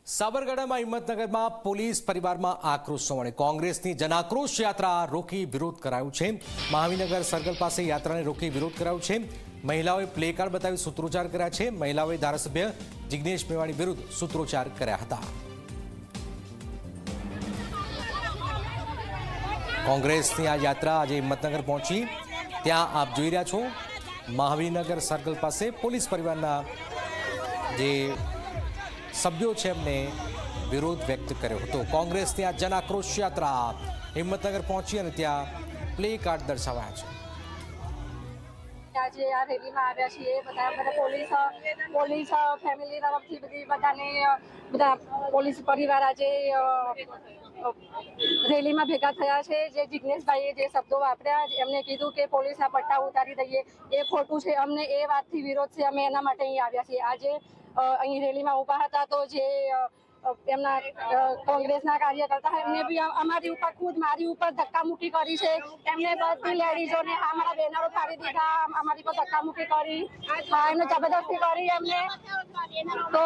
સાબરકાંઠામાં હિંમતનગરમાં પોલીસ પરિવારમાં આક્રોશ જોવા મળ્યો। કોંગ્રેસની જનાક્રોશ યાત્રા રોકી વિરોધ કરાયો છે। મહાવીનગર સર્કલ પાસે યાત્રાને રોકી વિરોધ કરાયો છે। મહિલાઓએ પ્લેકાર્ડ બતાવી સૂત્રોચ્ચાર કર્યા છે। મહિલાઓએ ધારાસભ્ય જિગ્નેશ મેવાણી વિરુદ્ધ સૂત્રોચ્ચાર કર્યા હતા। કોંગ્રેસની આ યાત્રા આજે હિંમતનગર પહોંચી। ત્યાં આપ જોઈ રહ્યા છો મહાવીનગર સર્કલ પાસે પોલીસ પરિવારના જે સભ્યો છે એમને વિરોધ વ્યક્ત કર્યો હતો। કોંગ્રેસની આ જન આક્રોશ યાત્રા હિંમતનગર પહોંચી અને ત્યાં પ્લે કાર્ડ દર્શાવાયા છે। આજે આ રેલીમાં આવ્યા છીએ બધા પોલીસ ફેમિલી તરફથી બધા પોલીસ પરિવાર આજે રેલીમાં ભેગા થયા છે। જે જિગ્નેશભાઈએ જે શબ્દો વાપર્યા એમને કીધું કે પોલીસના પટ્ટા ઉતારી દઈએ એ ખોટું છે। અમને એ વાતથી વિરોધ છે। અમે એના માટે અહીં આવ્યા છીએ। આજે અહીં રેલીમાં ઊભા હતા તો જે એમના કોંગ્રેસના કાર્યકર્તા એમને બી અમારી ઉપર ખુદ મારી ઉપર ધક્કામુક્કી કરી છે। એમને બધી લેડીઝોને અમારા બેનરો ફાડી દીધા, અમારી પર ધક્કામુક્કી કરી, એમને જબરદસ્તી કરી એમને તો